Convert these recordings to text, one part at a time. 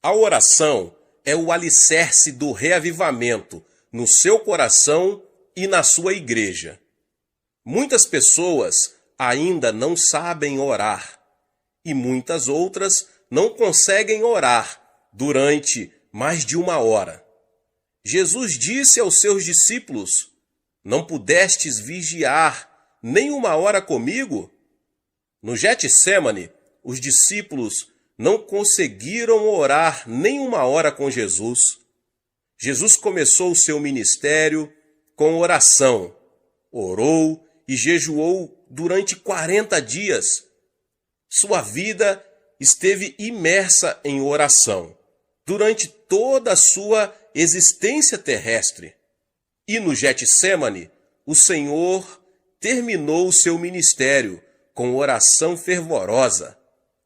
A oração é o alicerce do reavivamento no seu coração e na sua igreja. Muitas pessoas ainda não sabem orar e muitas outras não conseguem orar durante mais de uma hora. Jesus disse aos seus discípulos: "Não pudestes vigiar nem uma hora comigo?" No Getsêmani, os discípulos não conseguiram orar nem uma hora com Jesus. Jesus começou o seu ministério com oração. Orou e jejuou durante 40 dias. Sua vida esteve imersa em oração durante toda a sua existência terrestre. E no Getsêmani, o Senhor terminou o seu ministério com oração fervorosa.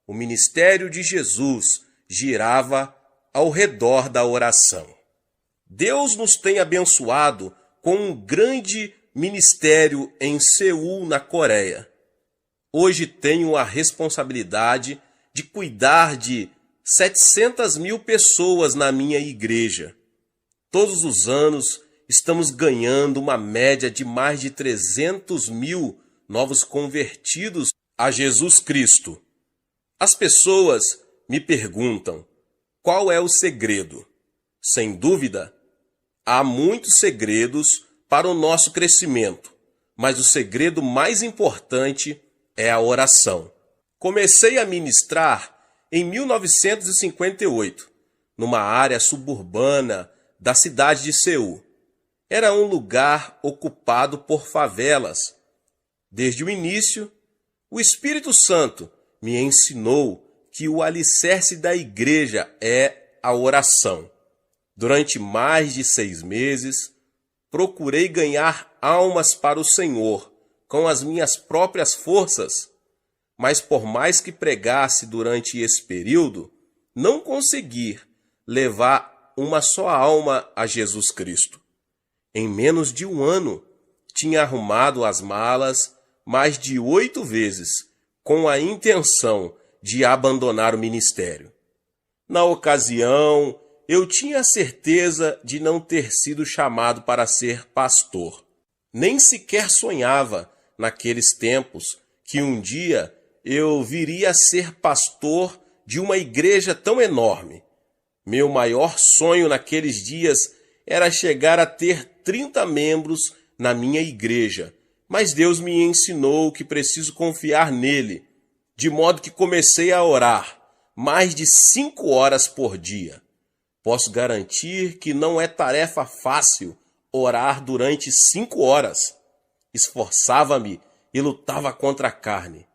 O ministério de Jesus girava ao redor da oração. Deus nos tem abençoado com um grande ministério em Seul, na Coreia. Hoje tenho a responsabilidade de cuidar de 700.000 pessoas na minha igreja. Todos os anos estamos ganhando uma média de mais de 300.000 novos convertidos a Jesus Cristo. As pessoas me perguntam: qual é o segredo? Sem dúvida, há muitos segredos para o nosso crescimento, mas o segredo mais importante é a oração. Comecei a ministrar em 1958, numa área suburbana da cidade de Seul. Era um lugar ocupado por favelas. Desde o início, o Espírito Santo me ensinou que o alicerce da igreja é a oração. Durante mais de 6 meses, procurei ganhar almas para o Senhor com as minhas próprias forças, mas por mais que pregasse durante esse período, não consegui levar uma só alma a Jesus Cristo. Em menos de um ano, tinha arrumado as malas mais de 8 vezes, com a intenção de abandonar o ministério. Na ocasião, eu tinha certeza de não ter sido chamado para ser pastor. Nem sequer sonhava, naqueles tempos, que um dia eu viria a ser pastor de uma igreja tão enorme. Meu maior sonho naqueles dias era chegar a ter 30 membros na minha igreja, mas Deus me ensinou que preciso confiar nele, de modo que comecei a orar mais de 5 horas por dia. Posso garantir que não é tarefa fácil orar durante 5 horas. Esforçava-me e lutava contra a carne.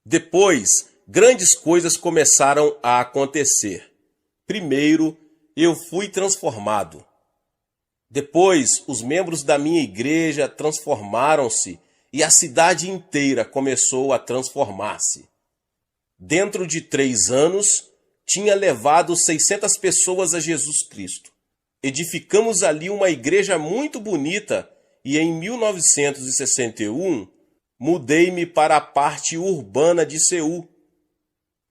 Depois, grandes coisas começaram a acontecer. Primeiro, eu fui transformado. Depois, os membros da minha igreja transformaram-se e a cidade inteira começou a transformar-se. Dentro de 3 anos, tinha levado 600 pessoas a Jesus Cristo. Edificamos ali uma igreja muito bonita e em 1961 mudei-me para a parte urbana de Seul,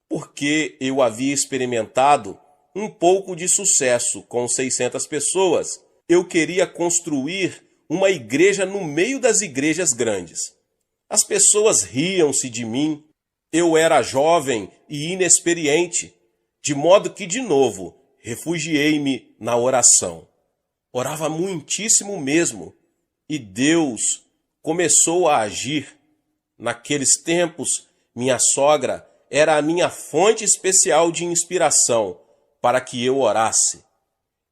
porque eu havia experimentado um pouco de sucesso com 600 pessoas. Eu queria construir uma igreja no meio das igrejas grandes. As pessoas riam-se de mim. Eu era jovem e inexperiente, de modo que, de novo, refugiei-me na oração. Orava muitíssimo mesmo, e Deus começou a agir. Naqueles tempos, minha sogra era a minha fonte especial de inspiração para que eu orasse.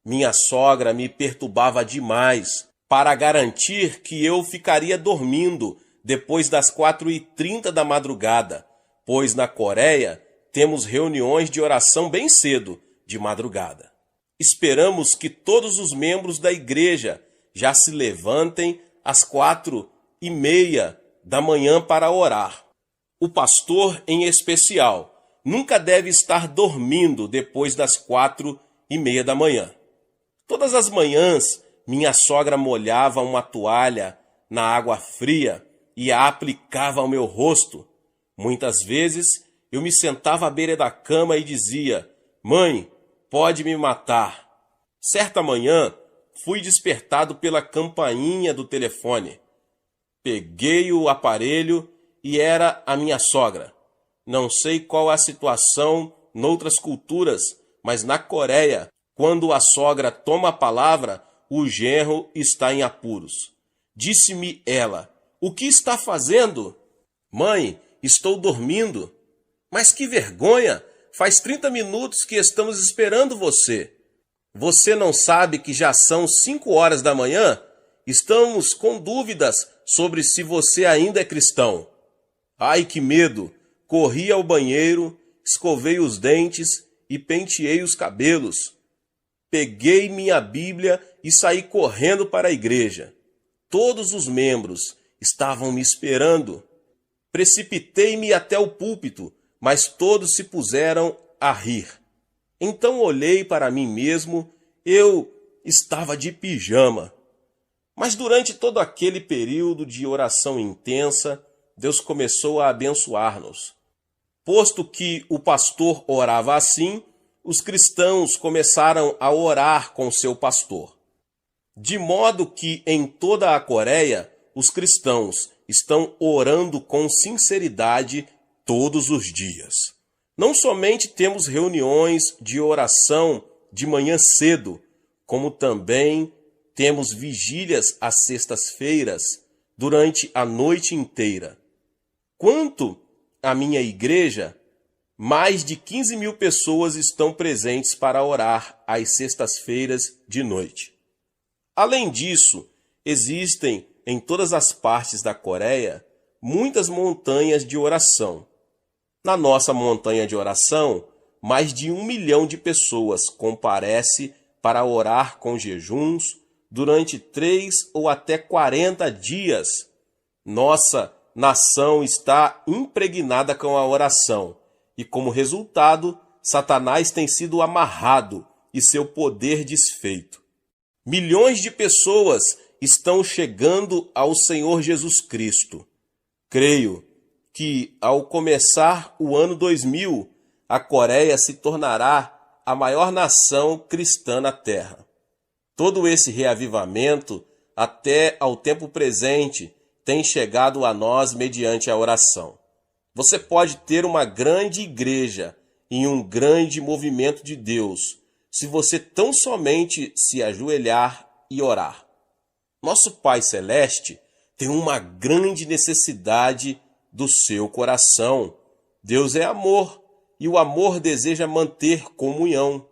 Minha sogra me perturbava demais para garantir que eu ficaria dormindo depois das 4h30 da madrugada, pois na Coreia temos reuniões de oração bem cedo, de madrugada. Esperamos que todos os membros da igreja já se levantem às 4h30 da manhã para orar. O pastor, em especial, nunca deve estar dormindo depois das 4h30 da manhã. Todas as manhãs, minha sogra molhava uma toalha na água fria e a aplicava ao meu rosto. Muitas vezes, eu me sentava à beira da cama e dizia: "Mãe, pode me matar. Certa manhã, fui despertado pela campainha do telefone. Peguei o aparelho e era a minha sogra. Não sei qual a situação noutras culturas, mas na Coreia, quando a sogra toma a palavra, o genro está em apuros. Disse-me ela: "O que está fazendo?" "Mãe, estou dormindo." "Mas que vergonha! Faz 30 minutos que estamos esperando você." "Você não sabe que já são 5 horas da manhã? Estamos com dúvidas sobre se você ainda é cristão." Ai, que medo! Corri ao banheiro, escovei os dentes e penteei os cabelos. Peguei minha Bíblia e saí correndo para a igreja. Todos os membros estavam me esperando. Precipitei-me até o púlpito, mas todos se puseram a rir. Então olhei para mim mesmo, eu estava de pijama. Mas durante todo aquele período de oração intensa, Deus começou a abençoar-nos. Posto que o pastor orava assim, os cristãos começaram a orar com seu pastor. De modo que em toda a Coreia, os cristãos estão orando com sinceridade todos os dias. Não somente temos reuniões de oração de manhã cedo, como também temos vigílias às sextas-feiras durante a noite inteira. Quanto à minha igreja, mais de 15 mil pessoas estão presentes para orar às sextas-feiras de noite. Além disso, existem em todas as partes da Coreia muitas montanhas de oração. Na nossa montanha de oração, mais de 1 milhão de pessoas comparece para orar com jejuns durante 3 ou até 40 dias. Nossa nação está impregnada com a oração e, como resultado, Satanás tem sido amarrado e seu poder desfeito. Milhões de pessoas estão chegando ao Senhor Jesus Cristo. Creio que, ao começar o ano 2000, a Coreia se tornará a maior nação cristã na Terra. Todo esse reavivamento, até ao tempo presente, tem chegado a nós mediante a oração. Você pode ter uma grande igreja e um grande movimento de Deus, se você tão somente se ajoelhar e orar. Nosso Pai Celeste tem uma grande necessidade do seu coração. Deus é amor e o amor deseja manter comunhão.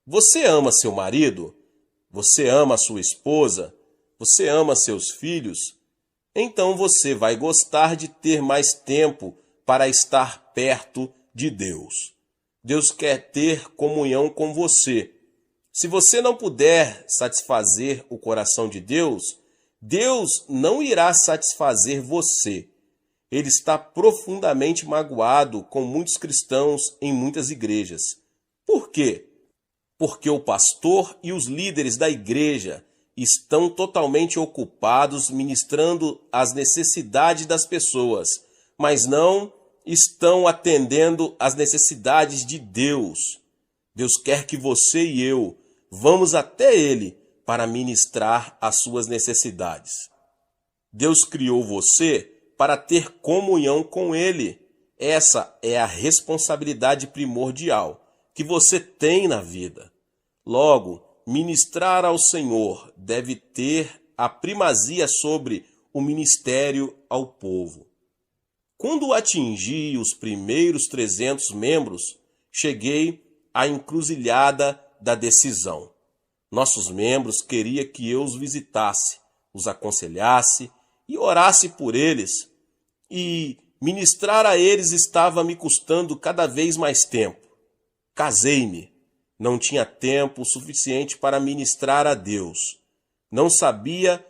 Você ama seu marido? Você ama sua esposa? Você ama seus filhos? Então você vai gostar de ter mais tempo para estar perto de Deus. Deus quer ter comunhão com você. Se você não puder satisfazer o coração de Deus, Deus não irá satisfazer você. Ele está profundamente magoado com muitos cristãos em muitas igrejas. Por quê? Porque o pastor e os líderes da igreja estão totalmente ocupados ministrando às necessidades das pessoas, mas não estão atendendo às necessidades de Deus. Deus quer que você e eu vamos até Ele para ministrar as suas necessidades. Deus criou você para ter comunhão com Ele. Essa é a responsabilidade primordial que você tem na vida. Logo, ministrar ao Senhor deve ter a primazia sobre o ministério ao povo. Quando atingi os primeiros 300 membros, cheguei à encruzilhada da decisão. Nossos membros queriam que eu os visitasse, os aconselhasse e orasse por eles. E ministrar a eles estava me custando cada vez mais tempo. Casei-me. Não tinha tempo suficiente para ministrar a Deus. Não sabia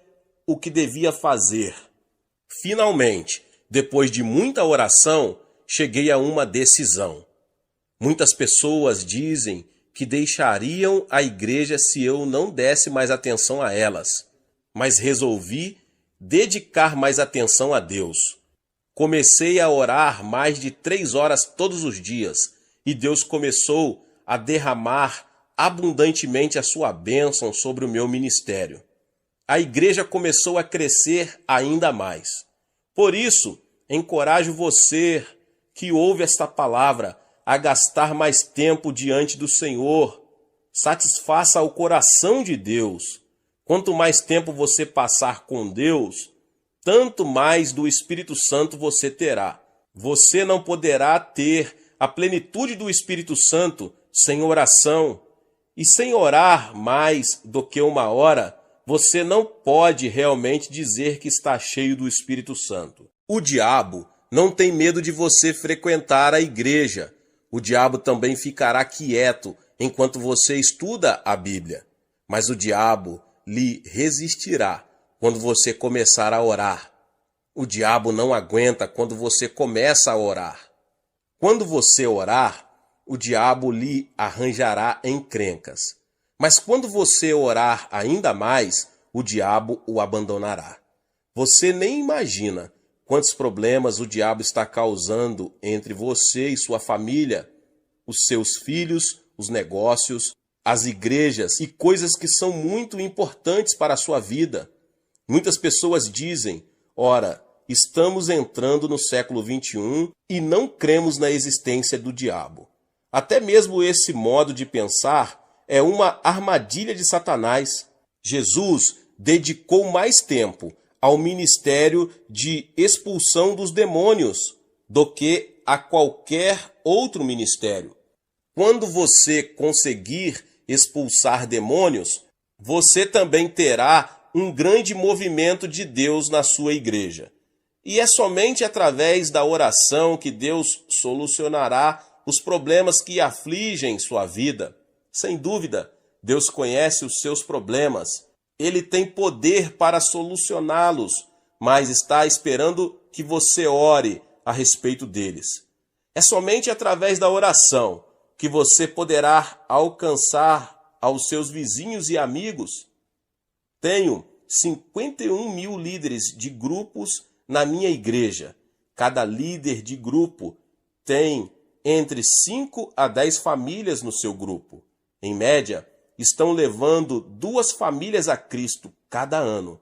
o que devia fazer. Finalmente, depois de muita oração, cheguei a uma decisão. Muitas pessoas dizem que deixariam a igreja se eu não desse mais atenção a elas, mas resolvi dedicar mais atenção a Deus. Comecei a orar mais de 3 horas todos os dias e Deus começou a derramar abundantemente a sua bênção sobre o meu ministério. A igreja começou a crescer ainda mais. Por isso, encorajo você que ouve esta palavra a gastar mais tempo diante do Senhor. Satisfaça o coração de Deus. Quanto mais tempo você passar com Deus, tanto mais do Espírito Santo você terá. Você não poderá ter a plenitude do Espírito Santo sem oração. E sem orar mais do que uma hora, você não pode realmente dizer que está cheio do Espírito Santo. O diabo não tem medo de você frequentar a igreja. O diabo também ficará quieto enquanto você estuda a Bíblia. Mas o diabo lhe resistirá quando você começar a orar. O diabo não aguenta quando você começa a orar. Quando você orar, o diabo lhe arranjará encrencas. Mas quando você orar ainda mais, o diabo o abandonará. Você nem imagina quantos problemas o diabo está causando entre você e sua família, os seus filhos, os negócios, as igrejas e coisas que são muito importantes para a sua vida. Muitas pessoas dizem, ora, estamos entrando no século XXI e não cremos na existência do diabo. Até mesmo esse modo de pensar é uma armadilha de Satanás. Jesus dedicou mais tempo ao ministério de expulsão dos demônios do que a qualquer outro ministério. Quando você conseguir expulsar demônios, você também terá um grande movimento de Deus na sua igreja. E é somente através da oração que Deus solucionará os problemas que afligem sua vida. Sem dúvida, Deus conhece os seus problemas. Ele tem poder para solucioná-los, mas está esperando que você ore a respeito deles. É somente através da oração que você poderá alcançar aos seus vizinhos e amigos. Tenho 51 mil líderes de grupos na minha igreja. Cada líder de grupo tem entre 5 a 10 famílias no seu grupo. Em média, estão levando 2 famílias a Cristo cada ano.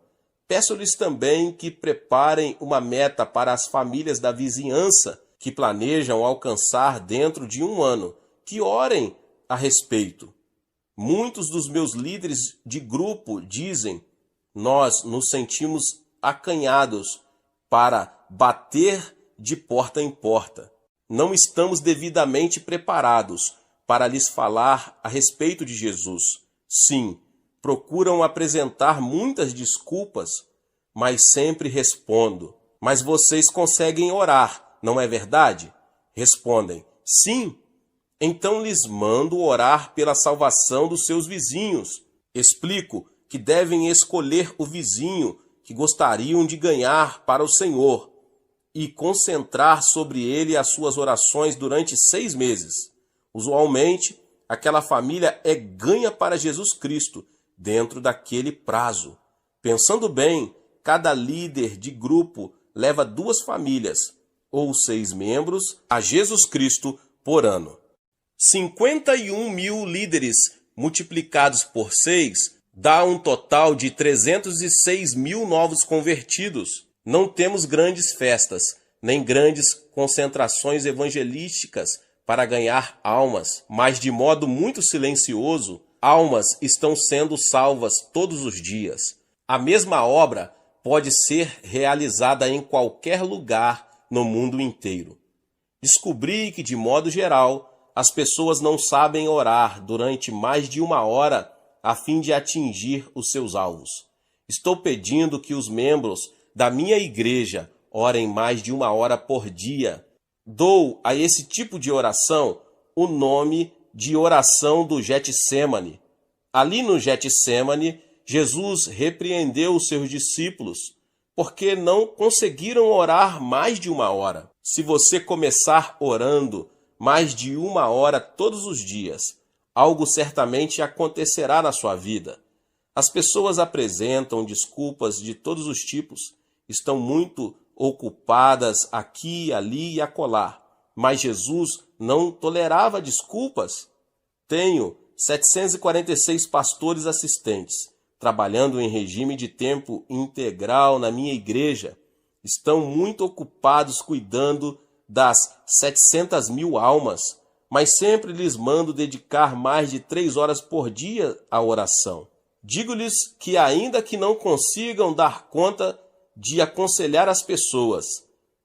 Peço-lhes também que preparem uma meta para as famílias da vizinhança que planejam alcançar dentro de um ano, que orem a respeito. Muitos dos meus líderes de grupo dizem, nós nos sentimos acanhados para bater de porta em porta. Não estamos devidamente preparados para lhes falar a respeito de Jesus. Sim, procuram apresentar muitas desculpas, mas sempre respondo. Mas vocês conseguem orar, não é verdade? Respondem, sim. Então lhes mando orar pela salvação dos seus vizinhos. Explico que devem escolher o vizinho que gostariam de ganhar para o Senhor e concentrar sobre ele as suas orações durante 6 meses. Usualmente, aquela família é ganha para Jesus Cristo dentro daquele prazo. Pensando bem, cada líder de grupo leva 2 famílias, ou 6 membros, a Jesus Cristo por ano. 51 mil líderes multiplicados por 6 dá um total de 306 mil novos convertidos. Não temos grandes festas, nem grandes concentrações evangelísticas para ganhar almas, mas de modo muito silencioso, almas estão sendo salvas todos os dias. A mesma obra pode ser realizada em qualquer lugar no mundo inteiro. Descobri que, de modo geral, as pessoas não sabem orar durante mais de 1 hora a fim de atingir os seus alvos. Estou pedindo que os membros da minha igreja orem mais de 1 hora por dia. Dou a esse tipo de oração o nome de oração do Getsêmani. Ali no Getsêmani, Jesus repreendeu os seus discípulos porque não conseguiram orar mais de 1 hora. Se você começar orando mais de 1 hora todos os dias, algo certamente acontecerá na sua vida. As pessoas apresentam desculpas de todos os tipos, estão muito ocupadas aqui, ali e acolá. Mas Jesus não tolerava desculpas. Tenho 746 pastores assistentes, trabalhando em regime de tempo integral na minha igreja. Estão muito ocupados cuidando das 700 mil almas, mas sempre lhes mando dedicar mais de 3 horas por dia à oração. Digo-lhes que ainda que não consigam dar conta de aconselhar as pessoas,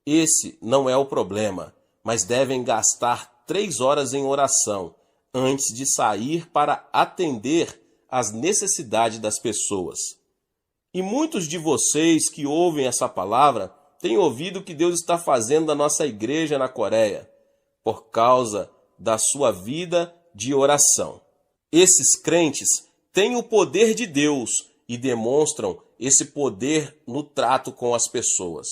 esse não é o problema, mas devem gastar 3 horas em oração antes de sair para atender às necessidades das pessoas. E muitos de vocês que ouvem essa palavra têm ouvido o que Deus está fazendo na nossa igreja na Coreia, por causa da sua vida de oração. Esses crentes têm o poder de Deus e demonstram esse poder no trato com as pessoas.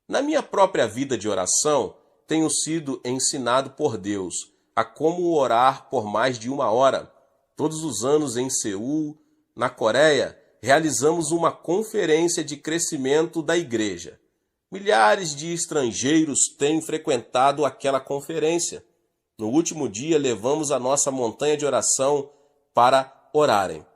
Na minha própria vida de oração, tenho sido ensinado por Deus a como orar por mais de 1 hora. Todos os anos em Seul, na Coreia, realizamos uma conferência de crescimento da igreja. Milhares de estrangeiros têm frequentado aquela conferência. No último dia, levamos a nossa montanha de oração para orarem.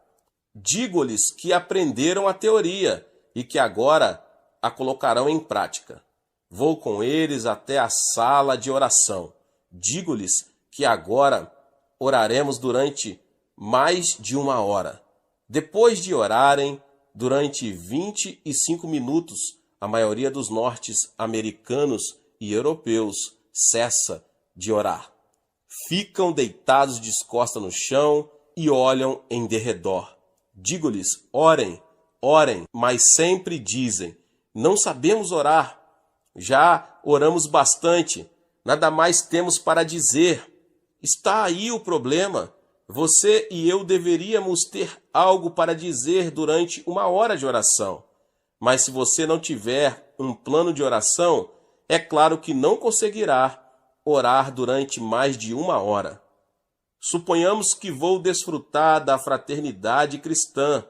Digo-lhes que aprenderam a teoria e que agora a colocarão em prática. Vou com eles até a sala de oração. Digo-lhes que agora oraremos durante mais de 1 hora. Depois de orarem durante 25 minutos, a maioria dos norte-americanos e europeus cessa de orar. Ficam deitados de costas no chão e olham em derredor. Digo-lhes, orem, orem, mas sempre dizem, não sabemos orar. Já oramos bastante, nada mais temos para dizer. Está aí o problema. Você e eu deveríamos ter algo para dizer durante 1 hora de oração. Mas se você não tiver um plano de oração, é claro que não conseguirá orar durante mais de 1 hora. Suponhamos que vou desfrutar da fraternidade cristã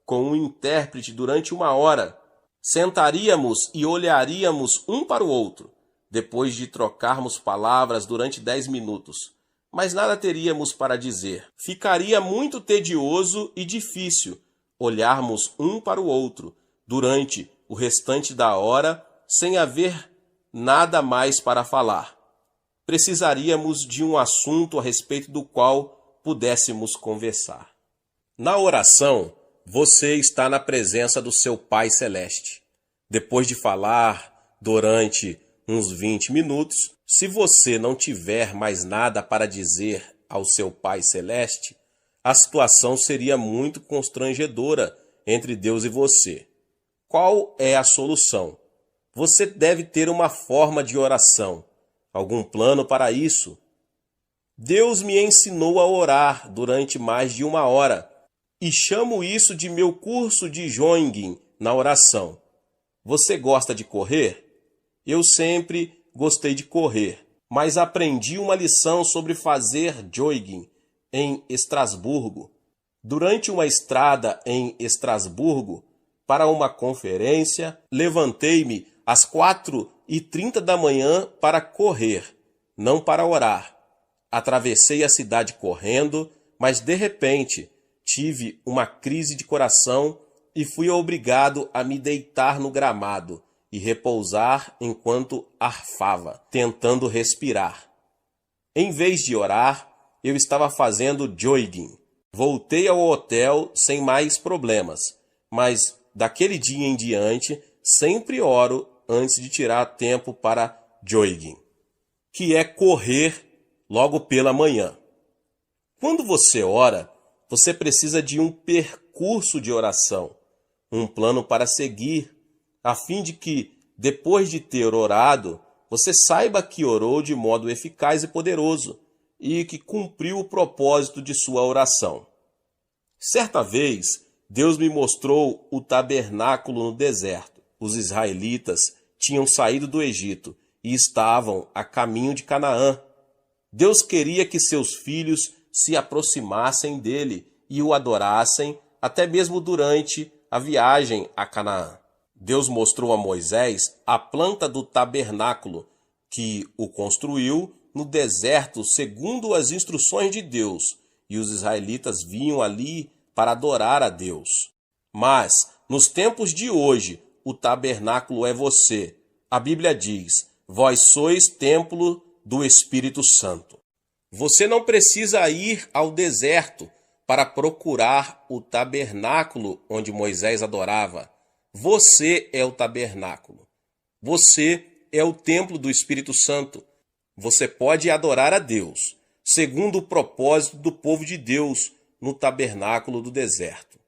com um intérprete durante 1 hora. Sentaríamos e olharíamos um para o outro, depois de trocarmos palavras durante 10 minutos. Mas nada teríamos para dizer. Ficaria muito tedioso e difícil olharmos um para o outro durante o restante da hora sem haver nada mais para falar. Precisaríamos de um assunto a respeito do qual pudéssemos conversar. Na oração, você está na presença do seu Pai Celeste. Depois de falar durante uns 20 minutos, se você não tiver mais nada para dizer ao seu Pai Celeste, a situação seria muito constrangedora entre Deus e você. Qual é a solução? Você deve ter uma forma de oração, algum plano para isso. Deus me ensinou a orar durante mais de 1 hora e chamo isso de meu curso de Jogging na oração. Você gosta de correr? Eu sempre gostei de correr, mas aprendi uma lição sobre fazer jogging em Estrasburgo. Durante uma estrada em Estrasburgo, para uma conferência, levantei-me às 4h30 da manhã para correr, não para orar. Atravessei a cidade correndo, mas de repente tive uma crise de coração e fui obrigado a me deitar no gramado e repousar enquanto arfava, tentando respirar. Em vez de orar, eu estava fazendo jogging. Voltei ao hotel sem mais problemas, mas daquele dia em diante sempre oro antes de tirar tempo para jogging, que é correr logo pela manhã. Quando você ora, você precisa de um percurso de oração, um plano para seguir, a fim de que, depois de ter orado, você saiba que orou de modo eficaz e poderoso e que cumpriu o propósito de sua oração. Certa vez, Deus me mostrou o tabernáculo no deserto. Os israelitas tinham saído do Egito e estavam a caminho de Canaã. Deus queria que seus filhos se aproximassem dele e o adorassem até mesmo durante a viagem a Canaã. Deus mostrou a Moisés a planta do tabernáculo, que o construiu no deserto segundo as instruções de Deus, e os israelitas vinham ali para adorar a Deus. Mas, nos tempos de hoje, o tabernáculo é você. A Bíblia diz: vós sois templo do Espírito Santo. Você não precisa ir ao deserto para procurar o tabernáculo onde Moisés adorava. Você é o tabernáculo. Você é o templo do Espírito Santo. Você pode adorar a Deus, segundo o propósito do povo de Deus no tabernáculo do deserto.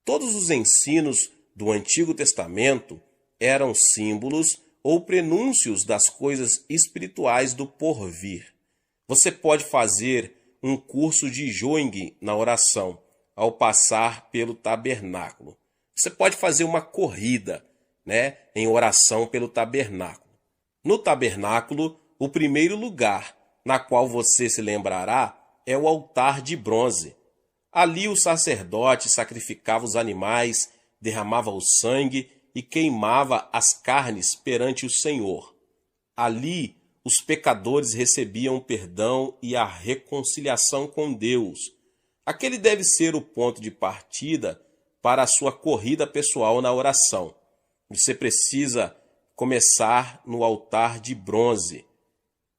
Todos os ensinos do Antigo Testamento eram símbolos ou prenúncios das coisas espirituais do porvir. Você pode fazer um curso de Joing na oração ao passar pelo tabernáculo. Você pode fazer uma corrida, em oração pelo tabernáculo. No tabernáculo, o primeiro lugar na qual você se lembrará é o altar de bronze. Ali o sacerdote sacrificava os animais, derramava o sangue e queimava as carnes perante o Senhor. Ali os pecadores recebiam o perdão e a reconciliação com Deus. Aquele deve ser o ponto de partida para a sua corrida pessoal na oração. Você precisa começar no altar de bronze.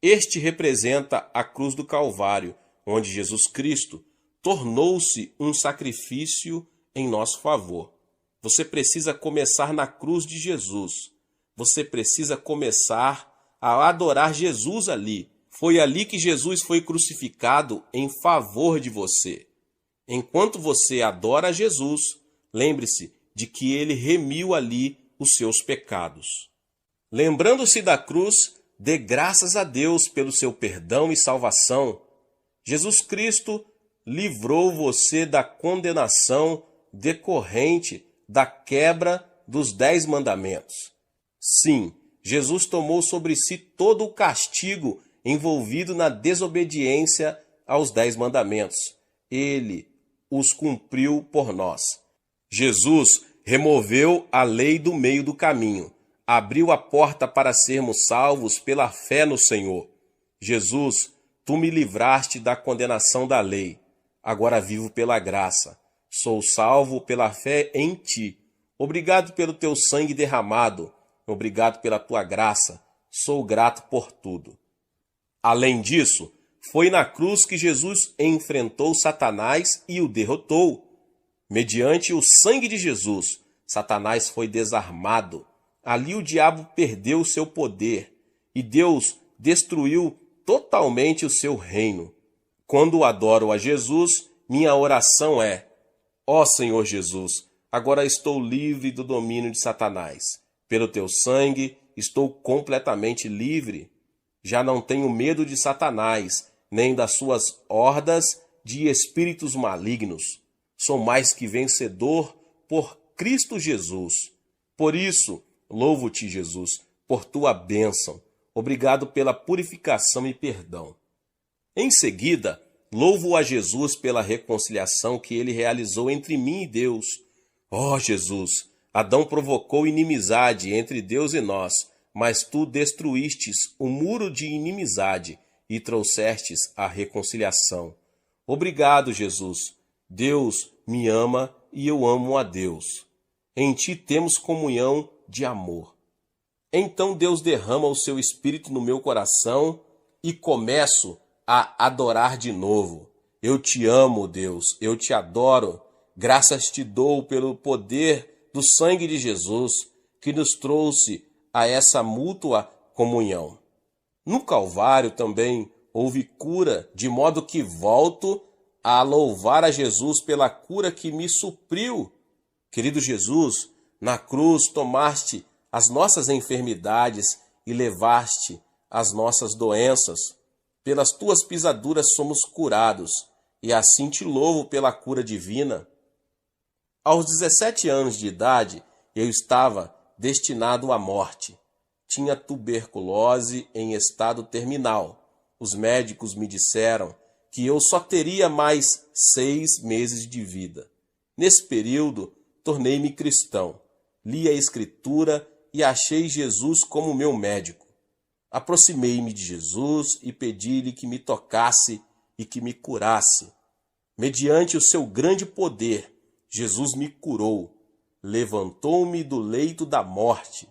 Este representa a cruz do Calvário, onde Jesus Cristo tornou-se um sacrifício em nosso favor. Você precisa começar na cruz de Jesus. Você precisa começar a adorar Jesus ali. Foi ali que Jesus foi crucificado em favor de você. Enquanto você adora Jesus, lembre-se de que ele remiu ali os seus pecados. Lembrando-se da cruz, dê graças a Deus pelo seu perdão e salvação. Jesus Cristo livrou você da condenação decorrente da quebra dos 10 mandamentos. Sim, Jesus tomou sobre si todo o castigo envolvido na desobediência aos 10 mandamentos. Ele os cumpriu por nós. Jesus removeu a lei do meio do caminho, abriu a porta para sermos salvos pela fé no Senhor. Jesus, tu me livraste da condenação da lei. Agora vivo pela graça. Sou salvo pela fé em ti. Obrigado pelo teu sangue derramado. Obrigado pela tua graça. Sou grato por tudo. Além disso, foi na cruz que Jesus enfrentou Satanás e o derrotou. Mediante o sangue de Jesus, Satanás foi desarmado. Ali o diabo perdeu seu poder e Deus destruiu totalmente o seu reino. Quando adoro a Jesus, minha oração é: ó Senhor Jesus, agora estou livre do domínio de Satanás. Pelo teu sangue, estou completamente livre. Já não tenho medo de Satanás, nem das suas hordas de espíritos malignos. Sou mais que vencedor por Cristo Jesus. Por isso, louvo-te, Jesus, por tua bênção. Obrigado pela purificação e perdão. Em seguida, louvo a Jesus pela reconciliação que ele realizou entre mim e Deus. Ó Jesus, Adão provocou inimizade entre Deus e nós, mas tu destruístes o muro de inimizade e trouxestes a reconciliação. Obrigado, Jesus. Deus me ama e eu amo a Deus. Em ti temos comunhão de amor. Então Deus derrama o seu Espírito no meu coração e começo a adorar de novo. Eu te amo, Deus, eu te adoro. Graças te dou pelo poder do sangue de Jesus que nos trouxe a essa mútua comunhão. No Calvário também houve cura, de modo que volto a louvar a Jesus pela cura que me supriu. Querido Jesus, na cruz tomaste as nossas enfermidades e levaste as nossas doenças. Pelas tuas pisaduras somos curados, e assim te louvo pela cura divina. Aos 17 anos de idade, eu estava destinado à morte. Tinha tuberculose em estado terminal. Os médicos me disseram que eu só teria mais 6 meses de vida. Nesse período, tornei-me cristão. Li a Escritura e achei Jesus como meu médico. Aproximei-me de Jesus e pedi-lhe que me tocasse e que me curasse. Mediante o seu grande poder, Jesus me curou, levantou-me do leito da morte.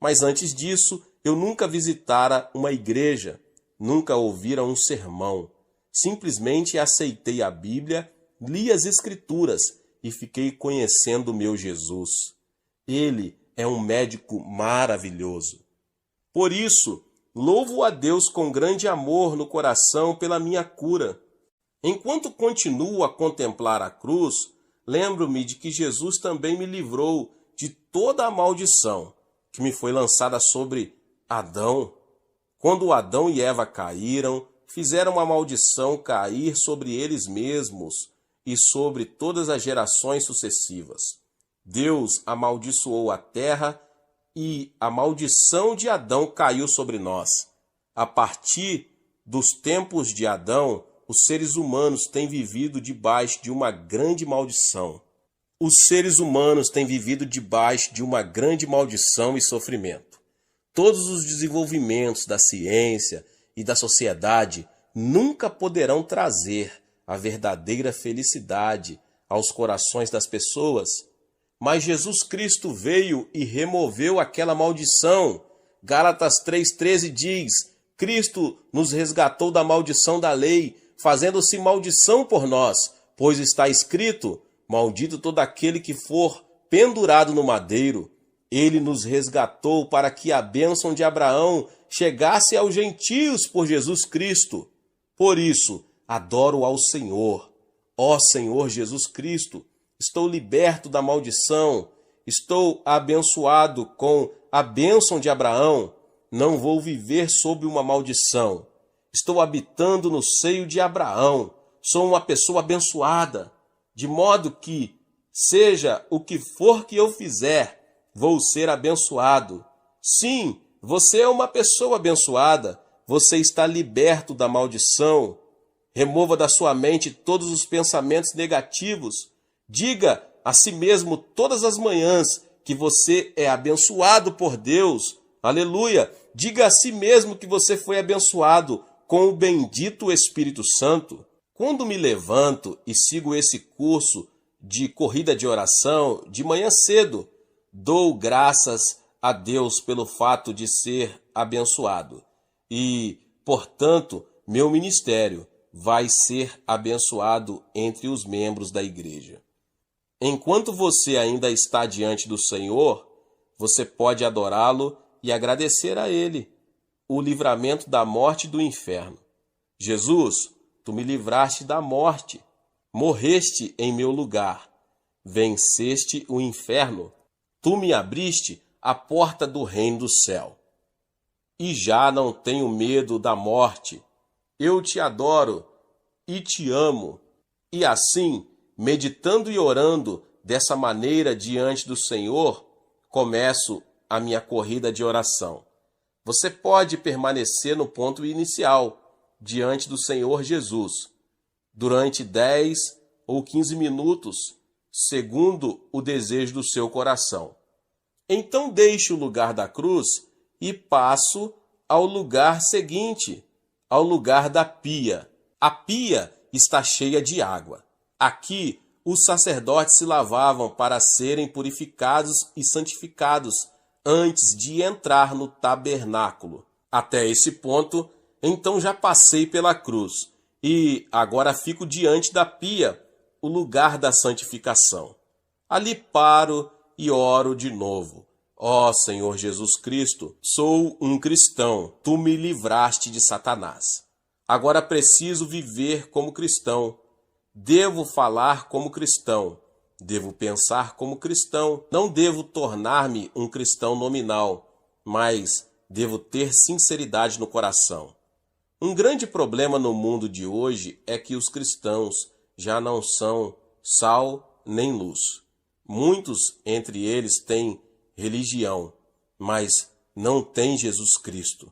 Mas antes disso, eu nunca visitara uma igreja, nunca ouvira um sermão. Simplesmente aceitei a Bíblia, li as Escrituras e fiquei conhecendo o meu Jesus. Ele é um médico maravilhoso. Por isso, louvo a Deus com grande amor no coração pela minha cura. Enquanto continuo a contemplar a cruz, lembro-me de que Jesus também me livrou de toda a maldição que me foi lançada sobre Adão. Quando Adão e Eva caíram, fizeram a maldição cair sobre eles mesmos e sobre todas as gerações sucessivas. Deus amaldiçoou a terra e a maldição de Adão caiu sobre nós. A partir dos tempos de Adão, os seres humanos têm vivido debaixo de uma grande maldição. Os seres humanos têm vivido debaixo de uma grande maldição e sofrimento. Todos os desenvolvimentos da ciência e da sociedade nunca poderão trazer a verdadeira felicidade aos corações das pessoas. Mas Jesus Cristo veio e removeu aquela maldição. Gálatas 3,13 diz: Cristo nos resgatou da maldição da lei, fazendo-se maldição por nós, pois está escrito: maldito todo aquele que for pendurado no madeiro. Ele nos resgatou para que a bênção de Abraão chegasse aos gentios por Jesus Cristo. Por isso, adoro ao Senhor. Ó Senhor Jesus Cristo, estou liberto da maldição, estou abençoado com a bênção de Abraão. Não vou viver sob uma maldição. Estou habitando no seio de Abraão. Sou uma pessoa abençoada, de modo que, seja o que for que eu fizer, vou ser abençoado. Sim, você é uma pessoa abençoada. Você está liberto da maldição. Remova da sua mente todos os pensamentos negativos. Diga a si mesmo todas as manhãs que você é abençoado por Deus. Aleluia! Diga a si mesmo que você foi abençoado com o bendito Espírito Santo. Quando me levanto e sigo esse curso de corrida de oração de manhã cedo, dou graças a Deus pelo fato de ser abençoado. E, portanto, meu ministério vai ser abençoado entre os membros da igreja. Enquanto você ainda está diante do Senhor, você pode adorá-lo e agradecer a Ele o livramento da morte e do inferno. Jesus, tu me livraste da morte, morreste em meu lugar, venceste o inferno, tu me abriste a porta do reino do céu. E já não tenho medo da morte. Eu te adoro e te amo. E assim, meditando e orando dessa maneira diante do Senhor, começo a minha corrida de oração. Você pode permanecer no ponto inicial, diante do Senhor Jesus, durante 10 ou 15 minutos, segundo o desejo do seu coração. Então deixe o lugar da cruz e passo ao lugar seguinte, ao lugar da pia. A pia está cheia de água. Aqui, os sacerdotes se lavavam para serem purificados e santificados antes de entrar no tabernáculo. Até esse ponto, então já passei pela cruz e agora fico diante da pia, o lugar da santificação. Ali paro e oro de novo. Ó Senhor Jesus Cristo, sou um cristão, tu me livraste de Satanás. Agora preciso viver como cristão. Devo falar como cristão. Devo pensar como cristão. Não devo tornar-me um cristão nominal, mas devo ter sinceridade no coração. Um grande problema no mundo de hoje é que os cristãos já não são sal nem luz. Muitos entre eles têm religião, mas não têm Jesus Cristo,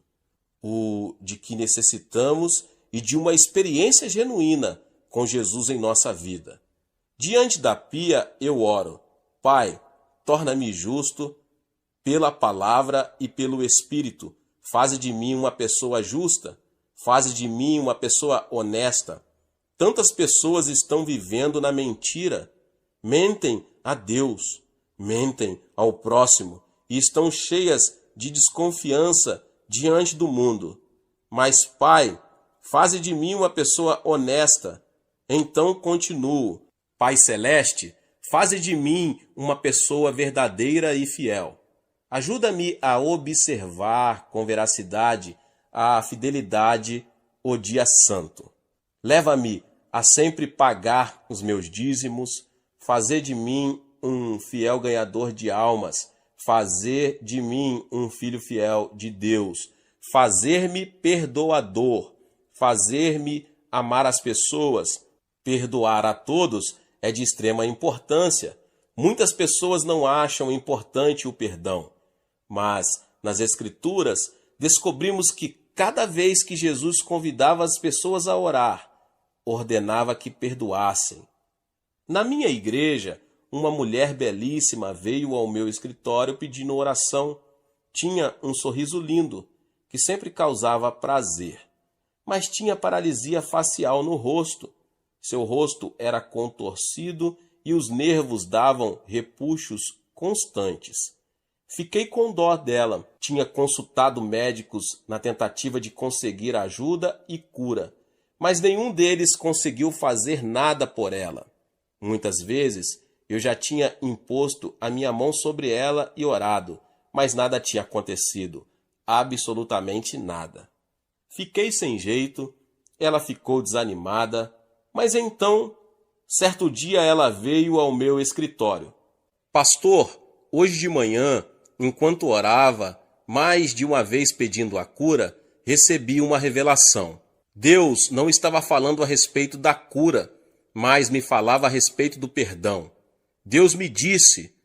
o de que necessitamos e de uma experiência genuína com Jesus em nossa vida. Diante da pia eu oro: Pai, torna-me justo pela palavra e pelo Espírito. Faze de mim uma pessoa justa, faze de mim uma pessoa honesta. Tantas pessoas estão vivendo na mentira, mentem a Deus, mentem ao próximo e estão cheias de desconfiança diante do mundo. Mas, Pai, faze de mim uma pessoa honesta. Então continuo. Pai Celeste, faze de mim uma pessoa verdadeira e fiel. Ajuda-me a observar com veracidade a fidelidade o dia santo. Leva-me a sempre pagar os meus dízimos, fazer de mim um fiel ganhador de almas, fazer de mim um filho fiel de Deus, fazer-me perdoador, fazer-me amar as pessoas. Perdoar a todos é de extrema importância. Muitas pessoas não acham importante o perdão, mas nas Escrituras descobrimos que cada vez que Jesus convidava as pessoas a orar, ordenava que perdoassem. Na minha igreja, uma mulher belíssima veio ao meu escritório pedindo oração. Tinha um sorriso lindo, que sempre causava prazer, mas tinha paralisia facial no rosto. Seu rosto era contorcido e os nervos davam repuxos constantes. Fiquei com dó dela. Tinha consultado médicos na tentativa de conseguir ajuda e cura, mas nenhum deles conseguiu fazer nada por ela. Muitas vezes eu já tinha imposto a minha mão sobre ela e orado, mas nada tinha acontecido, absolutamente nada. Fiquei sem jeito, ela ficou desanimada, mas então, certo dia ela veio ao meu escritório. Pastor, hoje de manhã, enquanto orava, mais de uma vez pedindo a cura, recebi uma revelação. Deus não estava falando a respeito da cura, mas me falava a respeito do perdão. Deus me disse: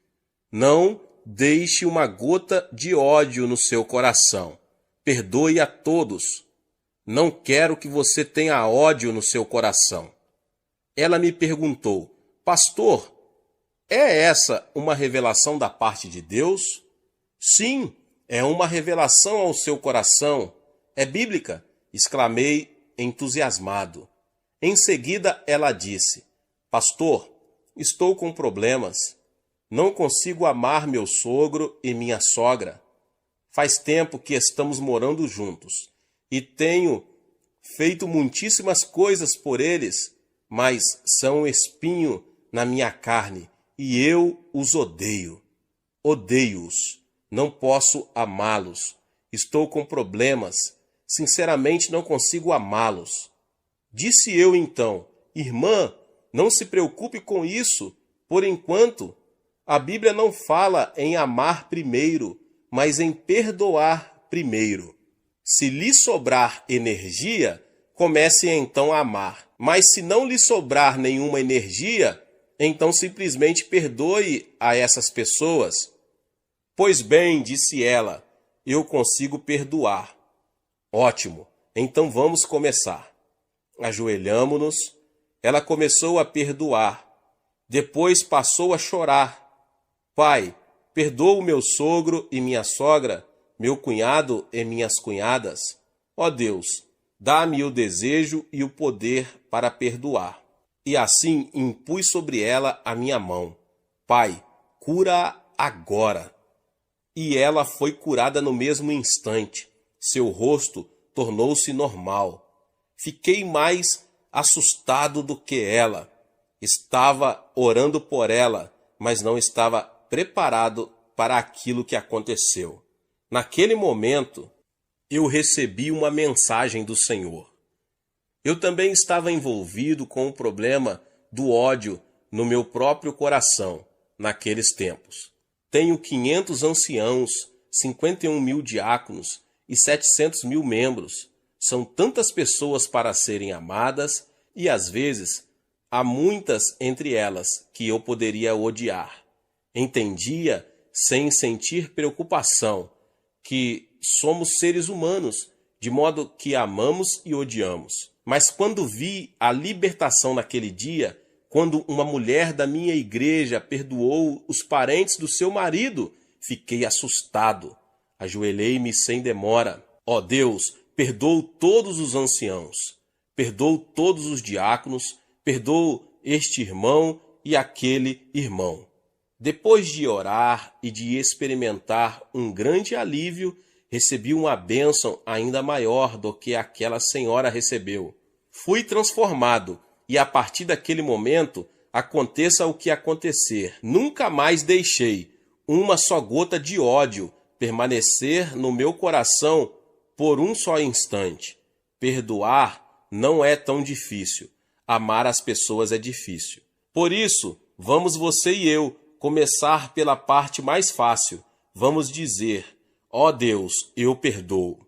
não deixe uma gota de ódio no seu coração. Perdoe a todos. Não quero que você tenha ódio no seu coração. Ela me perguntou: pastor, é essa uma revelação da parte de Deus? Sim, é uma revelação ao seu coração. É bíblica, exclamei entusiasmado. Em seguida ela disse: pastor, estou com problemas. Não consigo amar meu sogro e minha sogra. Faz tempo que estamos morando juntos e tenho feito muitíssimas coisas por eles, mas são um espinho na minha carne e eu os odeio. Odeio-os. Não posso amá-los. Estou com problemas. Sinceramente, não consigo amá-los. Disse eu então: irmã, não se preocupe com isso. Por enquanto, a Bíblia não fala em amar primeiro, mas em perdoar primeiro. Se lhe sobrar energia, comece então a amar. Mas se não lhe sobrar nenhuma energia, então simplesmente perdoe a essas pessoas. Pois bem, disse ela, eu consigo perdoar. Ótimo, então vamos começar. Ajoelhamo-nos, ela começou a perdoar. Depois passou a chorar. Pai, perdoa o meu sogro e minha sogra, meu cunhado e minhas cunhadas. Ó Deus, dá-me o desejo e o poder para perdoar. E assim impus sobre ela a minha mão. Pai, cura-a agora. E ela foi curada no mesmo instante. Seu rosto tornou-se normal. Fiquei mais assustado do que ela. Estava orando por ela, mas não estava preparado para aquilo que aconteceu. Naquele momento, eu recebi uma mensagem do Senhor. Eu também estava envolvido com o problema do ódio no meu próprio coração naqueles tempos. Tenho 500 anciãos, 51 mil diáconos e 700 mil membros. São tantas pessoas para serem amadas e, às vezes, há muitas entre elas que eu poderia odiar. Entendia, sem sentir preocupação, que somos seres humanos, de modo que amamos e odiamos. Mas quando vi a libertação naquele dia, quando uma mulher da minha igreja perdoou os parentes do seu marido, fiquei assustado. Ajoelhei-me sem demora. Ó Deus, perdoa todos os anciãos. perdoo todos os diáconos, perdoo este irmão e aquele irmão. Depois de orar e de experimentar um grande alívio, recebi uma bênção ainda maior do que aquela senhora recebeu. Fui transformado e a partir daquele momento, aconteça o que acontecer, nunca mais deixei uma só gota de ódio permanecer no meu coração por um só instante. Perdoar não é tão difícil. Amar as pessoas é difícil. Por isso, vamos você e eu começar pela parte mais fácil. Vamos dizer: ó Deus, eu perdoo.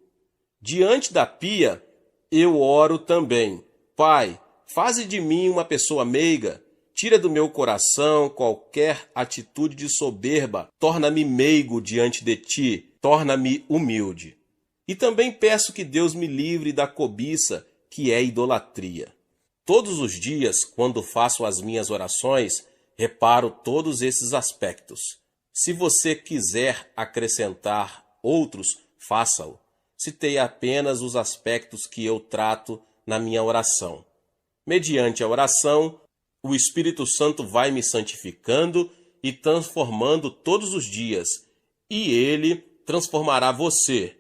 Diante da pia, eu oro também. Pai, faze de mim uma pessoa meiga. Tira do meu coração qualquer atitude de soberba. Torna-me meigo diante de ti. Torna-me humilde. E também peço que Deus me livre da cobiça, que é idolatria. Todos os dias, quando faço as minhas orações, reparo todos esses aspectos. Se você quiser acrescentar outros, faça-o. Citei apenas os aspectos que eu trato na minha oração. Mediante a oração, o Espírito Santo vai me santificando e transformando todos os dias, e ele transformará você.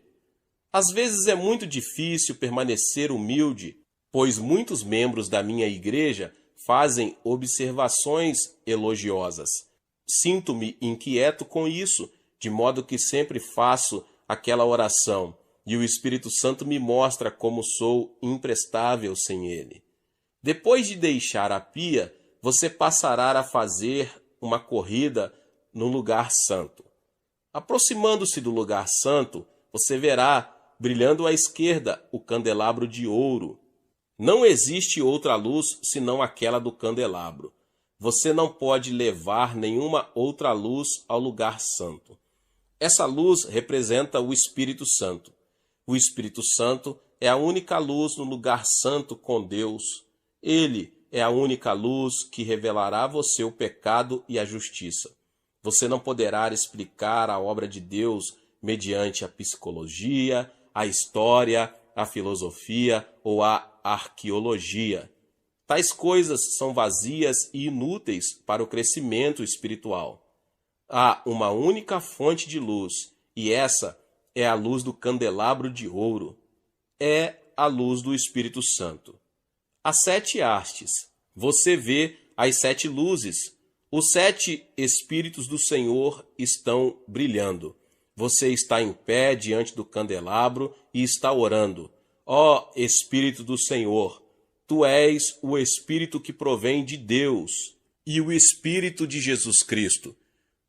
Às vezes é muito difícil permanecer humilde, pois muitos membros da minha igreja fazem observações elogiosas. Sinto-me inquieto com isso, de modo que sempre faço aquela oração, e o Espírito Santo me mostra como sou imprestável sem ele. Depois de deixar a pia, você passará a fazer uma corrida no lugar santo. Aproximando-se do lugar santo, você verá, brilhando à esquerda, o candelabro de ouro. Não existe outra luz senão aquela do candelabro. Você não pode levar nenhuma outra luz ao lugar santo. Essa luz representa o Espírito Santo. O Espírito Santo é a única luz no lugar santo com Deus. Ele é a única luz que revelará a você o pecado e a justiça. Você não poderá explicar a obra de Deus mediante a psicologia, a história, a filosofia ou a arqueologia. Tais coisas são vazias e inúteis para o crescimento espiritual. Há uma única fonte de luz, e essa é a luz do candelabro de ouro. É a luz do Espírito Santo. As 7 hastes. Você vê as 7 luzes. Os 7 Espíritos do Senhor estão brilhando. Você está em pé diante do candelabro e está orando. Ó Espírito do Senhor, tu és o Espírito que provém de Deus e o Espírito de Jesus Cristo.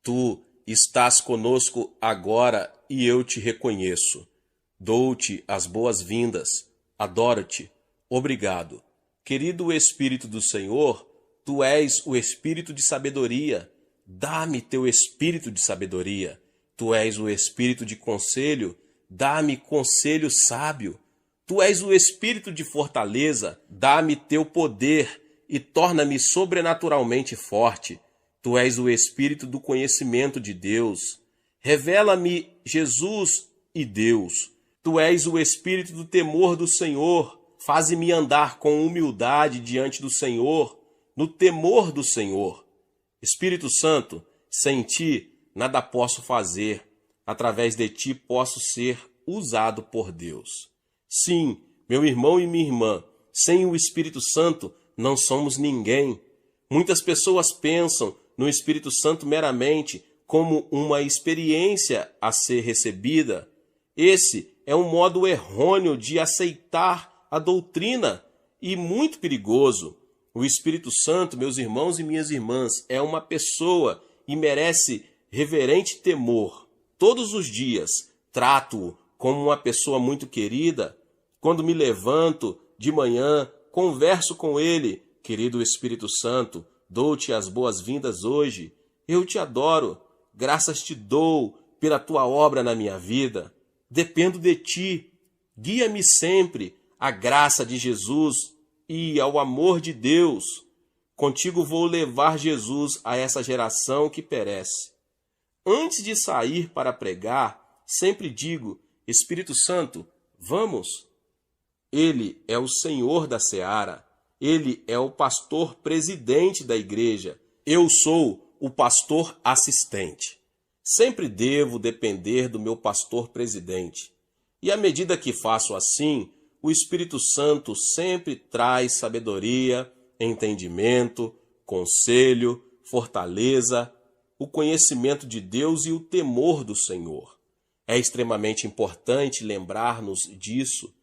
Tu estás conosco agora e eu te reconheço. Dou-te as boas-vindas. Adoro-te. Obrigado. Querido Espírito do Senhor, tu és o Espírito de sabedoria. Dá-me teu Espírito de sabedoria. Tu és o Espírito de conselho. Dá-me conselho sábio. Tu és o Espírito de fortaleza. Dá-me teu poder e torna-me sobrenaturalmente forte. Tu és o Espírito do conhecimento de Deus. Revela-me Jesus e Deus. Tu és o Espírito do temor do Senhor. Faze-me andar com humildade diante do Senhor, no temor do Senhor. Espírito Santo, sem ti nada posso fazer. Através de ti posso ser usado por Deus. Sim, meu irmão e minha irmã, sem o Espírito Santo não somos ninguém. Muitas pessoas pensam no Espírito Santo meramente como uma experiência a ser recebida. Esse é um modo errôneo de aceitar a doutrina e muito perigoso. O Espírito Santo, meus irmãos e minhas irmãs, é uma pessoa e merece reverente temor. Todos os dias trato-o como uma pessoa muito querida. Quando me levanto de manhã, converso com ele. Querido Espírito Santo, dou-te as boas-vindas hoje. Eu te adoro. Graças te dou pela tua obra na minha vida. Dependo de ti. Guia-me sempre à graça de Jesus e ao amor de Deus. Contigo vou levar Jesus a essa geração que perece. Antes de sair para pregar, sempre digo: Espírito Santo, vamos? Ele é o Senhor da seara. Ele é o pastor presidente da igreja. Eu sou o pastor assistente. Sempre devo depender do meu pastor presidente. E à medida que faço assim, o Espírito Santo sempre traz sabedoria, entendimento, conselho, fortaleza, o conhecimento de Deus e o temor do Senhor. É extremamente importante lembrar-nos disso.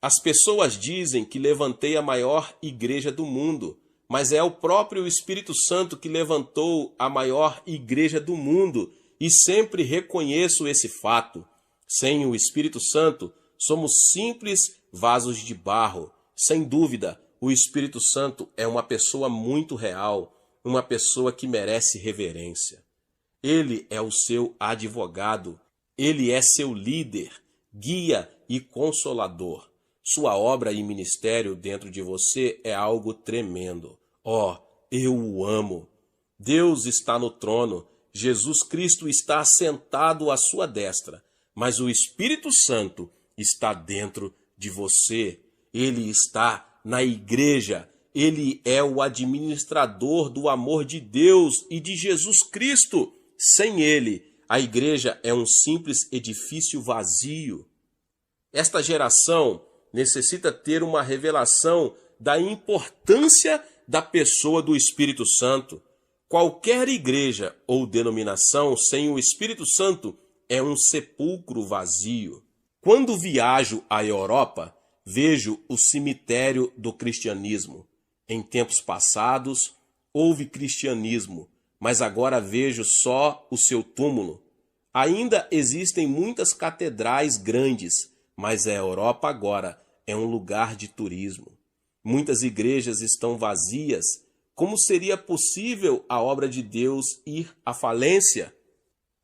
As pessoas dizem que levantei a maior igreja do mundo, mas é o próprio Espírito Santo que levantou a maior igreja do mundo, e sempre reconheço esse fato. Sem o Espírito Santo, somos simples vasos de barro. Sem dúvida, o Espírito Santo é uma pessoa muito real, uma pessoa que merece reverência. Ele é o seu advogado, ele é seu líder, guia e consolador. Sua obra e ministério dentro de você é algo tremendo. Eu o amo. Deus está no trono, Jesus Cristo está assentado à sua destra, mas o Espírito Santo está dentro de você. Ele está na igreja. Ele é o administrador do amor de Deus e de Jesus Cristo. Sem ele, a igreja é um simples edifício vazio. Esta geração necessita ter uma revelação da importância da pessoa do Espírito Santo. Qualquer igreja ou denominação sem o Espírito Santo é um sepulcro vazio. Quando viajo à Europa, vejo o cemitério do cristianismo. Em tempos passados, houve cristianismo, mas agora vejo só o seu túmulo. Ainda existem muitas catedrais grandes, mas a Europa agora é um lugar de turismo. Muitas igrejas estão vazias. Como seria possível a obra de Deus ir à falência?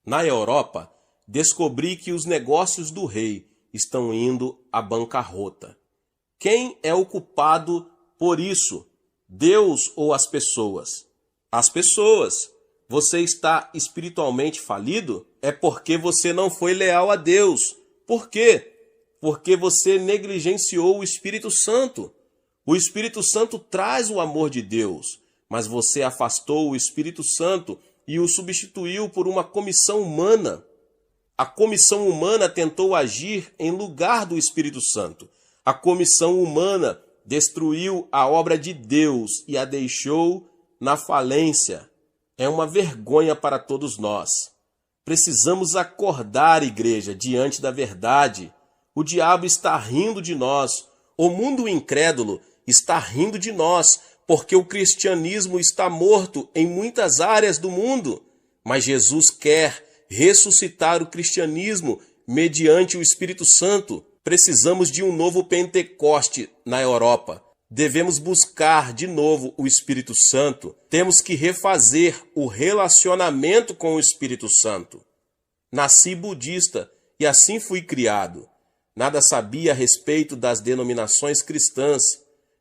Na Europa, descobri que os negócios do rei estão indo à bancarrota. Quem é o culpado por isso? Deus ou as pessoas? As pessoas. Você está espiritualmente falido? É porque você não foi leal a Deus. Por quê? Porque você negligenciou o Espírito Santo. O Espírito Santo traz o amor de Deus, mas você afastou o Espírito Santo e o substituiu por uma comissão humana. A comissão humana tentou agir em lugar do Espírito Santo. A comissão humana destruiu a obra de Deus e a deixou na falência. É uma vergonha para todos nós. Precisamos acordar, igreja, diante da verdade. O diabo está rindo de nós. O mundo incrédulo está rindo de nós, porque o cristianismo está morto em muitas áreas do mundo. Mas Jesus quer ressuscitar o cristianismo mediante o Espírito Santo. Precisamos de um novo Pentecoste na Europa. Devemos buscar de novo o Espírito Santo. Temos que refazer o relacionamento com o Espírito Santo. Nasci budista e assim fui criado. Nada sabia a respeito das denominações cristãs.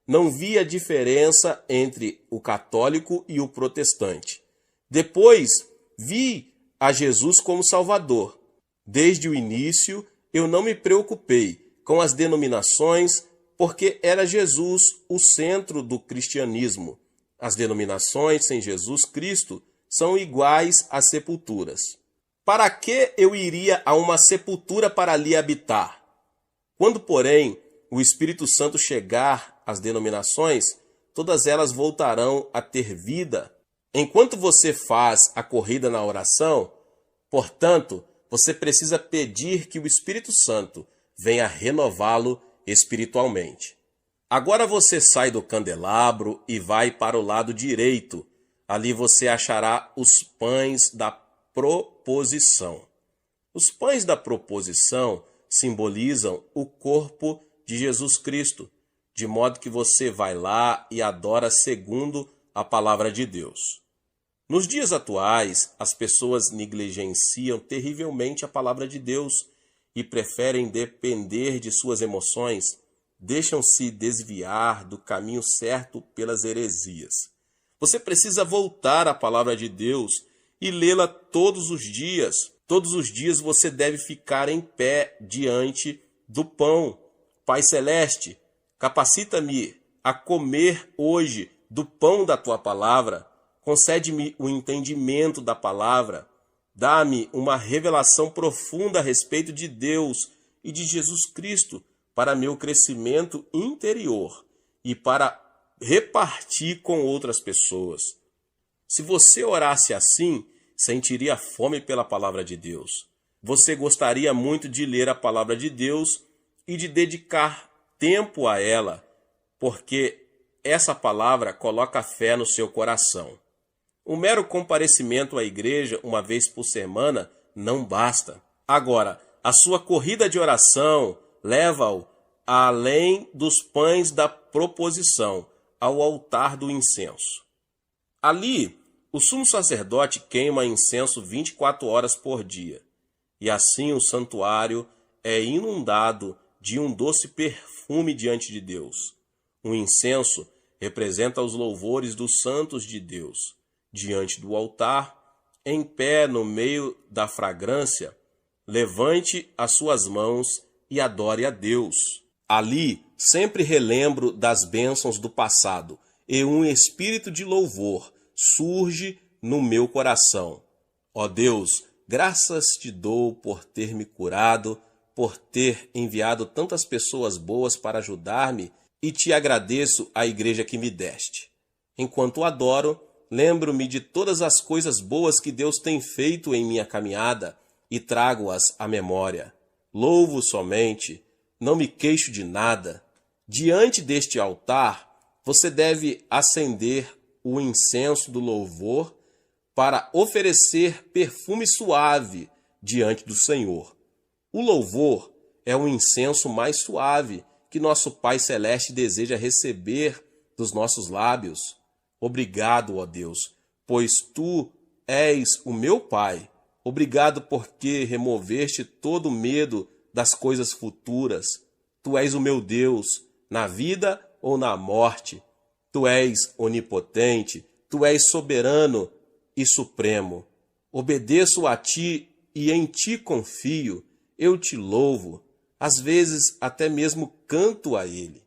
Não via diferença entre o católico e o protestante. Depois, vi a Jesus como Salvador. Desde o início, eu não me preocupei com as denominações, porque era Jesus o centro do cristianismo. As denominações sem Jesus Cristo são iguais às sepulturas. Para que eu iria a uma sepultura para ali habitar? Quando, porém, o Espírito Santo chegar às denominações, todas elas voltarão a ter vida. Enquanto você faz a corrida na oração, portanto, você precisa pedir que o Espírito Santo venha renová-lo espiritualmente. Agora você sai do candelabro e vai para o lado direito. Ali você achará os pães da proposição. Os pães da proposição simbolizam o corpo de Jesus Cristo, de modo que você vai lá e adora segundo a palavra de Deus. Nos dias atuais, as pessoas negligenciam terrivelmente a palavra de Deus e preferem depender de suas emoções, deixam-se desviar do caminho certo pelas heresias. Você precisa voltar à palavra de Deus e lê-la todos os dias. Todos os dias você deve ficar em pé diante do pão. Pai Celeste, Capacita-me a comer hoje do pão da tua palavra. Concede-me o entendimento da palavra. Dá-me uma revelação profunda a respeito de Deus e de Jesus Cristo para meu crescimento interior e para repartir com outras pessoas. Se você orasse assim, sentiria fome pela palavra de Deus. Você gostaria muito de ler a palavra de Deus e de dedicar tempo a ela, porque essa palavra coloca fé no seu coração. O mero comparecimento à igreja uma vez por semana não basta. Agora, a sua corrida de oração leva-o além dos pães da proposição, ao altar do incenso. Ali, o sumo sacerdote queima incenso 24 horas por dia, e assim o santuário é inundado de um doce perfume diante de Deus. O incenso representa os louvores dos santos de Deus. Diante do altar, em pé no meio da fragrância, levante as suas mãos e adore a Deus. Ali, sempre relembro das bênçãos do passado, e um espírito de louvor surge no meu coração. Ó Deus, graças te dou por ter me curado, por ter enviado tantas pessoas boas para ajudar-me, e te agradeço a igreja que me deste. Enquanto adoro, lembro-me de todas as coisas boas que Deus tem feito em minha caminhada e trago-as à memória. Louvo somente, não me queixo de nada. Diante deste altar, você deve acender o incenso do louvor para oferecer perfume suave diante do Senhor. O louvor é o incenso mais suave que nosso Pai Celeste deseja receber dos nossos lábios. Obrigado, ó Deus, pois tu és o meu Pai. Obrigado porque removeste todo o medo das coisas futuras. Tu és o meu Deus, na vida ou na morte. Tu és onipotente, tu és soberano e supremo. Obedeço a ti e em ti confio. Eu te louvo, às vezes até mesmo canto a ele.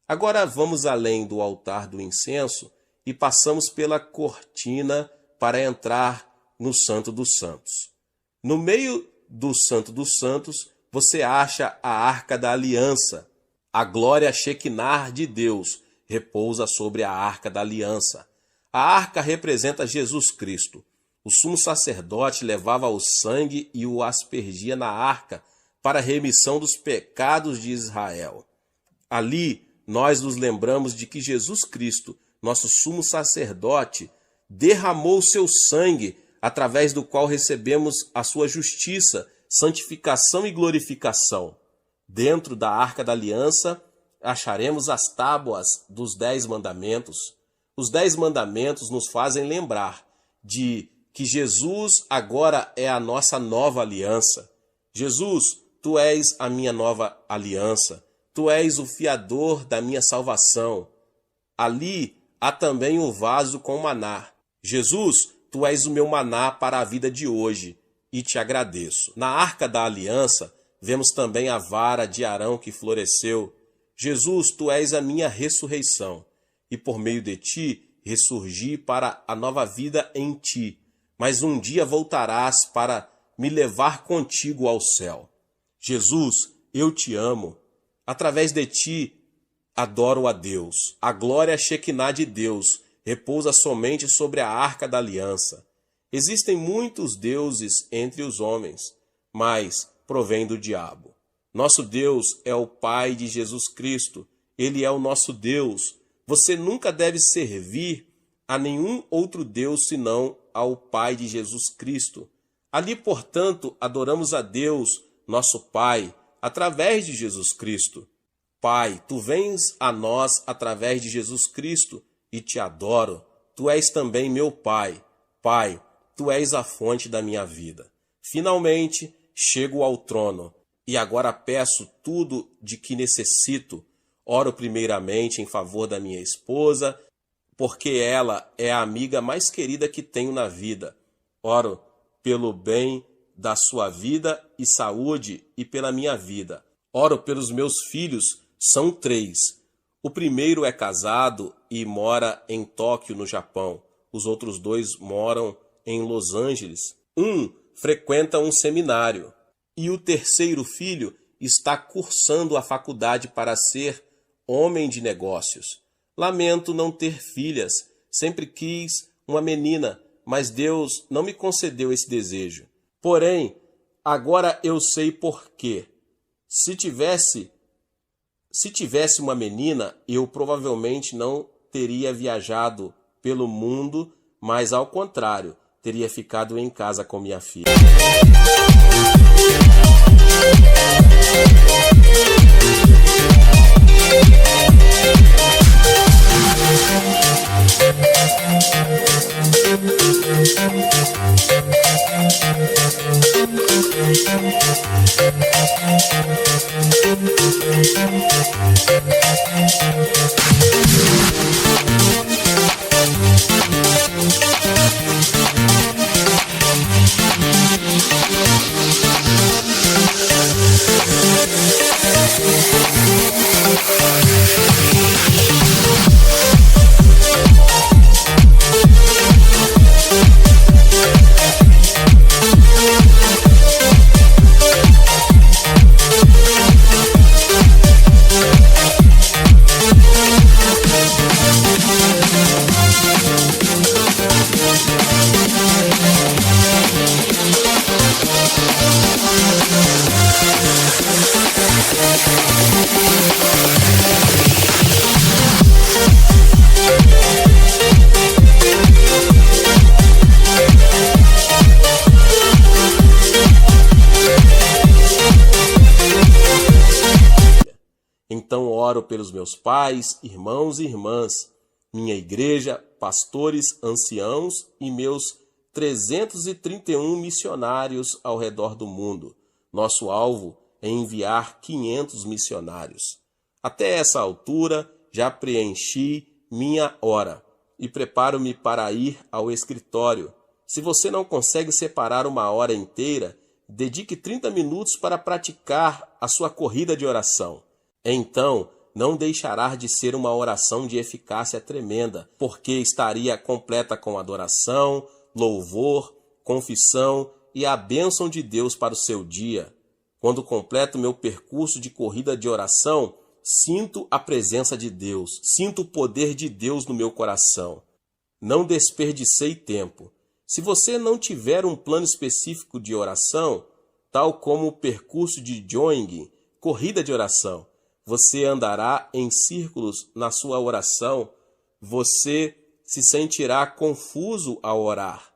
Agora vamos além do altar do incenso e passamos pela cortina para entrar no Santo dos Santos. No meio do Santo dos Santos, você acha a Arca da Aliança. A glória Shekinah de Deus repousa sobre a Arca da Aliança. A arca representa Jesus Cristo. O sumo sacerdote levava o sangue e o aspergia na arca para a remissão dos pecados de Israel. Ali, nós nos lembramos de que Jesus Cristo, nosso sumo sacerdote, derramou seu sangue, através do qual recebemos a sua justiça, santificação e glorificação. Dentro da Arca da Aliança, acharemos as tábuas dos 10 mandamentos. Os 10 mandamentos nos fazem lembrar de que Jesus agora é a nossa nova aliança. Jesus, tu és a minha nova aliança. Tu és o fiador da minha salvação. Ali há também o vaso com maná. Jesus, tu és o meu maná para a vida de hoje, e te agradeço. Na Arca da Aliança, vemos também a vara de Arão que floresceu. Jesus, tu és a minha ressurreição, e por meio de ti ressurgi para a nova vida em ti. Mas um dia voltarás para me levar contigo ao céu. Jesus, eu te amo. Através de ti, adoro a Deus. A glória Shekinah de Deus repousa somente sobre a Arca da Aliança. Existem muitos deuses entre os homens, mas provém do diabo. Nosso Deus é o Pai de Jesus Cristo. Ele é o nosso Deus. Você nunca deve servir a nenhum outro Deus senão ao Pai de Jesus Cristo. Ali, portanto, adoramos a Deus, nosso Pai, através de Jesus Cristo. Pai, tu vens a nós através de Jesus Cristo e te adoro. Tu és também meu Pai. Pai, tu és a fonte da minha vida. Finalmente, chego ao trono e agora peço tudo de que necessito. Oro primeiramente em favor da minha esposa, porque ela é a amiga mais querida que tenho na vida. Oro pelo bem da sua vida e saúde e pela minha vida. Oro pelos meus filhos, são 3. O primeiro é casado e mora em Tóquio, no Japão. Os outros dois moram em Los Angeles. Um frequenta um seminário. E o terceiro filho está cursando a faculdade para ser homem de negócios. Lamento não ter filhas. Sempre quis uma menina, mas Deus não me concedeu esse desejo. Porém, agora eu sei por quê. Se tivesse uma menina, eu provavelmente não teria viajado pelo mundo, mas ao contrário, teria ficado em casa com minha filha. Então oro pelos meus pais, irmãos e irmãs, minha igreja, pastores, anciãos e meus 331 missionários ao redor do mundo. Nosso alvo é enviar 500 missionários. Até essa altura já preenchi minha hora e preparo-me para ir ao escritório. Se você não consegue separar uma hora inteira, dedique 30 minutos para praticar a sua corrida de oração. Então, não deixará de ser uma oração de eficácia tremenda, porque estaria completa com adoração, louvor, confissão e a bênção de Deus para o seu dia. Quando completo meu percurso de corrida de oração, sinto a presença de Deus, sinto o poder de Deus no meu coração. Não desperdicei tempo. Se você não tiver um plano específico de oração, tal como o percurso de jogging, corrida de oração, você andará em círculos na sua oração, você se sentirá confuso ao orar.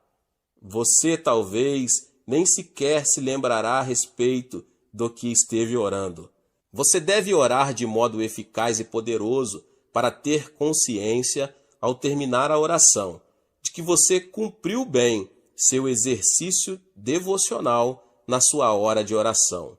Você talvez nem sequer se lembrará a respeito do que esteve orando. Você deve orar de modo eficaz e poderoso para ter consciência, ao terminar a oração, de que você cumpriu bem seu exercício devocional na sua hora de oração.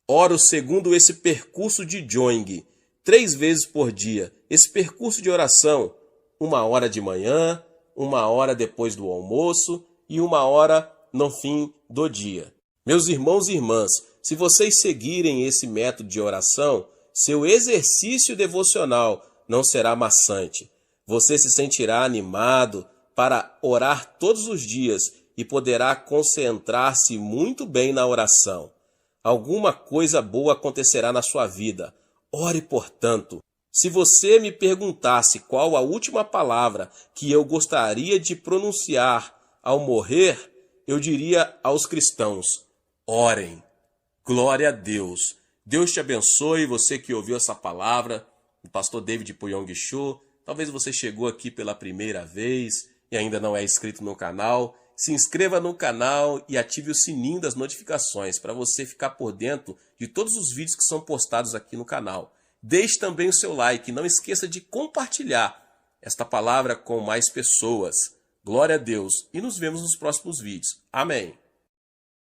Oro segundo esse percurso de jogging, 3 vezes por dia. Esse percurso de oração, 1 hora de manhã, 1 hora depois do almoço e 1 hora no fim do dia. Meus irmãos e irmãs, se vocês seguirem esse método de oração, seu exercício devocional não será maçante. Você se sentirá animado para orar todos os dias e poderá concentrar-se muito bem na oração. Alguma coisa boa acontecerá na sua vida. Ore, portanto. Se você me perguntasse qual a última palavra que eu gostaria de pronunciar ao morrer, eu diria aos cristãos: orem. Glória a Deus. Deus te abençoe, você que ouviu essa palavra, o pastor David Puyong Cho. Talvez você chegou aqui pela primeira vez e ainda não é inscrito no canal. Se inscreva no canal e ative o sininho das notificações para você ficar por dentro de todos os vídeos que são postados aqui no canal. Deixe também o seu like e não esqueça de compartilhar esta palavra com mais pessoas. Glória a Deus e nos vemos nos próximos vídeos. Amém.